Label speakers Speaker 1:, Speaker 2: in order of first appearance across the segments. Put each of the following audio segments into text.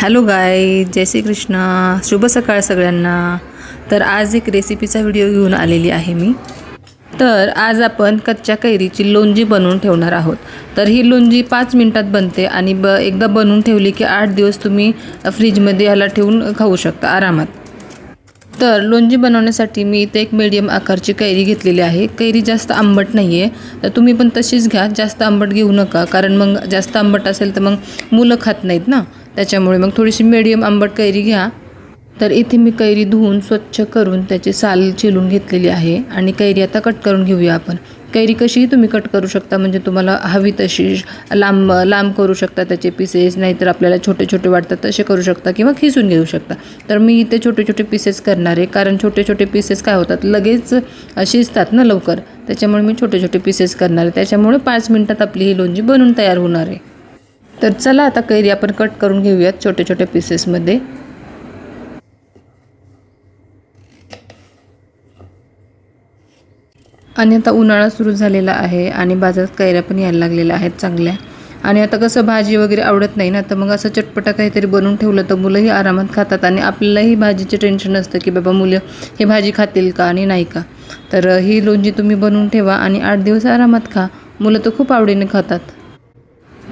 Speaker 1: Hello गाय, जय श्री कृष्ण, शुभ सकाळ सगळ्यांना। तर आज एक रेसिपीचा व्हिडिओ घेऊन आलेली आहे मी। तर आज आपण कच्च्या कैरीची लोणजी बनवून ठेवणार आहोत। तर ही लोणजी 5 मिनिटात बनते आणि एकदा बनवून ठेवली की 8 दिवस तुम्ही फ्रीजमध्ये याला ठेवून खाऊ शकता आरामात। तर लोणजी बनवण्यासाठी मी इथे एक मीडियम आकारची कैरी घेतलेली आहे। कैरी जास्त आंबट नाही आहे, तर तुम्ही पण तशीच घ्या, जास्त आंबट घेऊ नका, कारण मग जास्त आंबट असेल तर मग मुलं खात नाहीत ना, त्याच्यामुळे मग थोडीशी मीडियम आंबट कैरी घ्या। तर इथे मी कैरी धुवून स्वच्छ करून त्याची साल चिरून घेतलेली आहे आणि कैरी आता कट करून घेऊया आपण। कैरी कशीही तुम्ही कट करू शकता, म्हणजे तुम्हाला हवी तशी लांब लांब करू शकता त्याचे पीसेस, नाहीतर आपल्याला छोटे छोटे वाटतात तसे करू शकता किंवा खिसून घेऊ शकता। तर मी इथे छोटे छोटे पीसेस करणार आहे, कारण छोटे छोटे पीसेस काय होतात, लगेच शिजतात ना लवकर, त्याच्यामुळे मी छोटे छोटे पीसेस करणार आहे। त्याच्यामुळे 5 मिनिटात आपली ही लोणजी बनवून तयार होणार आहे। तर चला आता कैरी आपण कट करून घेऊयात छोटे छोटे पीसेसमध्ये। आणि आता उन्हाळा सुरू झालेला आहे आणि बाजारात कैऱ्या पण यायला लागलेल्या आहेत चांगल्या। आणि आता कसं भाजी वगैरे आवडत नाही ना, तर मग असं चटपटा काहीतरी बनवून ठेवलं तर मुलंही आरामात खातात आणि आपल्यालाही भाजीचे टेन्शन नसतं की बाबा मुलं हे भाजी खातील का आणि नाही का। तर ही लोणजी तुम्ही बनवून ठेवा आणि 8 दिवस आरामात खा, मुलं तर खूप आवडीने खातात।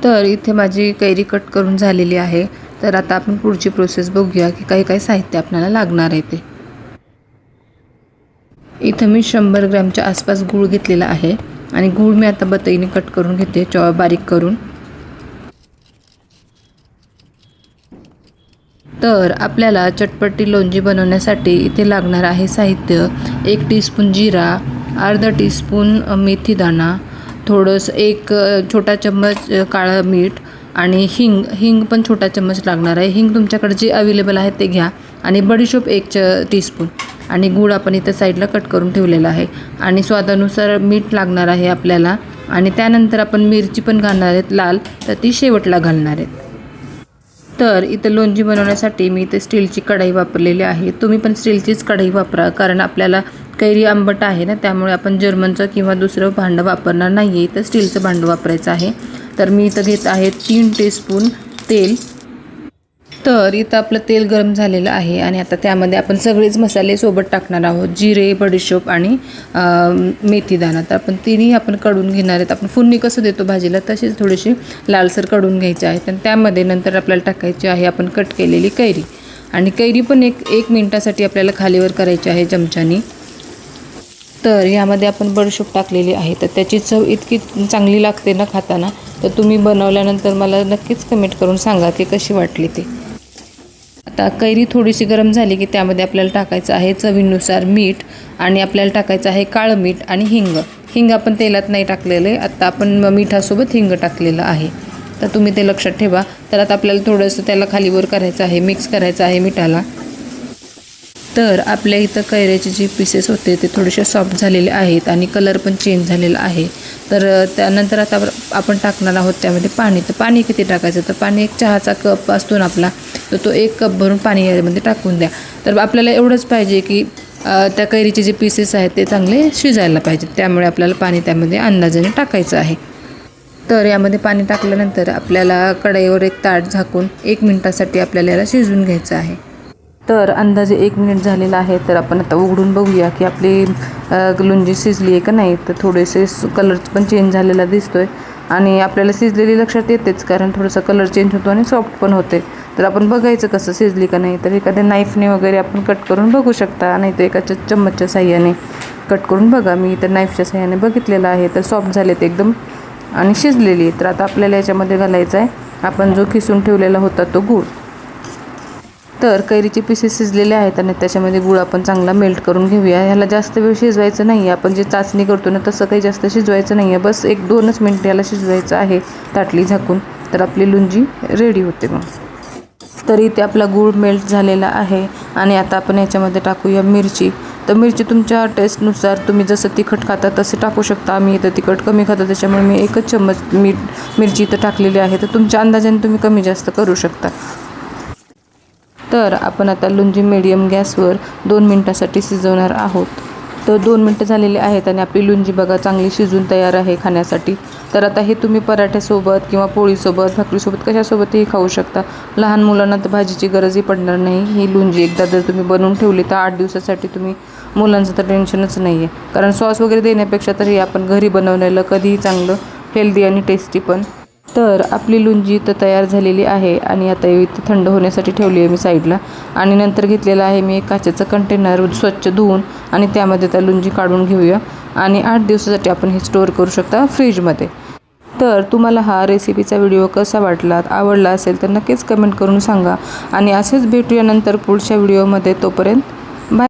Speaker 1: तर इथे माझी कैरी कट करून झालेली आहे। तर आता आपण पुढची प्रोसेस बघूया की काही काही साहित्य आपल्याला लागणार आहे ते। इथं मी 100 ग्रॅमच्या आसपास गूळ घेतलेला आहे आणि गूळ मी आता बतईने कट करून घेते, बारीक करून। तर आपल्याला चटपटी लोणजी बनवण्यासाठी इथे लागणार आहे साहित्य: 1 टीस्पून जिरा, अर्धा टीस्पून मेथी दाणा, थोडंसं 1 छोटा चम्मच काळं मीठ आणि हिंग पण छोटा चम्मच लागणार आहे। हिंग तुमच्याकडे जे अवेलेबल आहे ते घ्या। आणि बडीशोप 1 टीस्पून आणि गूळ आपण इथं साईडला कट करून ठेवलेला आहे। आणि स्वादानुसार मीठ लागणार आहे आपल्याला। आणि त्यानंतर आपण मिरची पण घालणार आहेत लाल, तर ती शेवटला घालणार आहेत। तर इथं लोणजी बनवण्यासाठी मी इथे स्टीलची कढई वापरलेली आहे। तुम्ही पण स्टीलचीच कढई वापरा, कारण आपल्याला कैरी आंबट आहे ना, त्यामुळे आपण जर्मनचं किंवा दुसरं भांडं वापरणार नाही आहे, तर स्टीलचं भांडं वापरायचं आहे। तर मी इथं घेत आहे 3 टीस्पून तेल। तर इथं आपलं तेल गरम झालेलं आहे आणि आता त्यामध्ये आपण सगळेच मसाले सोबत टाकणार आहोत: जिरे, बडीशोप आणि मेथी दाणा। तर आपण तिन्ही आपण कढून घेणार आहेत। आपण फोडणी कसं देतो भाजीला, तशीच थोडीशी लालसर कढून घ्यायची आहे। आणि त्यामध्ये नंतर आपल्याला टाकायची आहे आपण कट केलेली कैरी। आणि कैरी पण एक मिनिटासाठी आपल्याला खालीवर करायची आहे चमच्यानी। तर यामध्ये आपण बडीशोप टाकलेली आहे, तर त्याची चव इतकी चांगली लागते ना खाताना, तर तुम्ही बनवल्यानंतर मला नक्कीच कमेंट करून सांगा की कशी वाटली ते। आता कैरी थोडीशी गरम झाली की त्यामध्ये आपल्याला टाकायचं आहे चवीनुसार मीठ आणि आपल्याला टाकायचं आहे काळं मीठ आणि हिंग आपण तेलात नाही टाकलेलं आहे, आत्ता आपण मिठासोबत हिंग टाकलेलं आहे, तर तुम्ही ते लक्षात ठेवा। तर आता आपल्याला थोडंसं त्याला खालीवर करायचं आहे, मिक्स करायचं आहे मिठाला। तर आपल्या इथं कैऱ्याचे जे पीसेस होते ते थोडेसे सॉफ्ट झालेले आहेत आणि कलर पण चेंज झालेला आहे। तर त्यानंतर आता आपण टाकणार आहोत त्यामध्ये पाणी। तर पाणी किती टाकायचं, तर पाणी 1 चहाचा कप असतो ना आपला, तर तो 1 कप भरून पाणी यामध्ये टाकून द्या। तर आपल्याला एवढंच पाहिजे की त्या कैरीचे जे पीसेस आहेत ते चांगले शिजायला पाहिजेत, त्यामुळे आपल्याला पाणी त्यामध्ये अंदाजाने टाकायचं आहे। तर यामध्ये पाणी टाकल्यानंतर आपल्याला कढईवर एक ताट झाकून 1 मिनिटासाठी आपल्याला याला शिजवून घ्यायचं आहे। तर अंदाजे 1 मिनिट झालेला आहे। तर आपण आता उघडून बघूया की आपली लोणजी शिजली आहे का नाही। तर थोडेसे कलर पण चेंज झालेला दिसतोय आणि आपल्याला शिजलेली लक्षात येतेच, कारण थोडासा कलर चेंज होतो आणि सॉफ्ट पण होते। तर आपण बघायचं कसं शिजली का नाही, तर एखाद्या नाईफने वगैरे आपण कट करून बघू शकता, नाही तर एका चम्मचच्या साह्याने कट करून बघा। मी तर नाईफच्या साह्याने बघितलेलं आहे, तर सॉफ्ट झाले ते एकदम आणि शिजलेली आहे। तर आता आपल्याला याच्यामध्ये घालायचा आहे आपण जो खिसून ठेवलेला होता तो गूळ। तर कैरीचे पीसेस शिजलेले आहेत आणि त्याच्यामध्ये गूळ आपण चांगला मेल्ट करून घेऊया। ह्याला जास्त वेळ शिजवायचं नाही आहे, आपण जे चाचणी करतो ना तसं काही जास्त शिजवायचं नाही आहे, बस 1-2च मिनिट याला शिजवायचं आहे ताटली झाकून। तर आपली लोणजी रेडी होते मग। तर इथे आपला गूळ मेल्ट झालेला आहे आणि आता आपण याच्यामध्ये टाकूया मिरची। तर मिरची तुमच्या टेस्टनुसार तुम्ही जसं तिखट खाता तसे टाकू शकता। आम्ही इथं तिखट कमी खातो, त्याच्यामुळे मी 1च चम्मच मिरची इथं टाकलेली आहे, तर तुमच्या अंदाजाने तुम्ही कमी जास्त करू शकता। तर आपण आता लोणजी मीडियम गॅसवर 2 मिनिटासाठी शिजवणार आहोत। तर 2 मिनटं झालेले आहेत आणि आपली लोणची बघा चांगली शिजून तयार आहे खाण्यासाठी. तर आता हे तुम्ही पराठ्यासोबत किंवा पोळीसोबत, भाकरीसोबत कशासोबतही खाऊ शकता. लहान मुलांना तर भाजीची गरजही पडणार नाही. ही लोणची एकदा जर तुम्ही बनवून ठेवली तर 8 दिवसासाठी तुम्ही मुलांचं तर टेन्शनच नाही आहे. कारण सॉस वगैरे देण्यापेक्षा तरी आपण घरी बनवलेलं कधीही चांगलं, हेल्दी आणि टेस्टी पण. तर आपली लोणची तर तयार झालेली आहे आणि आता इथे थंड होण्यासाठी ठेवली आहे मी साईडला. आणि नंतर घेतलेलं आहे मी एक काचेचं कंटेनर स्वच्छ धुवून आणि त्यामध्ये त्या लोणची काढून घेऊया आणि 8 दिवसासाठी आपण हे स्टोअर करू शकता फ्रीजमध्ये. तर तुम्हाला हा रेसिपीचा व्हिडिओ कसा वाटला, आवडला असेल तर नक्कीच कमेंट करून सांगा आणि असेच भेटूया नंतर पुढच्या व्हिडिओमध्ये. तोपर्यंत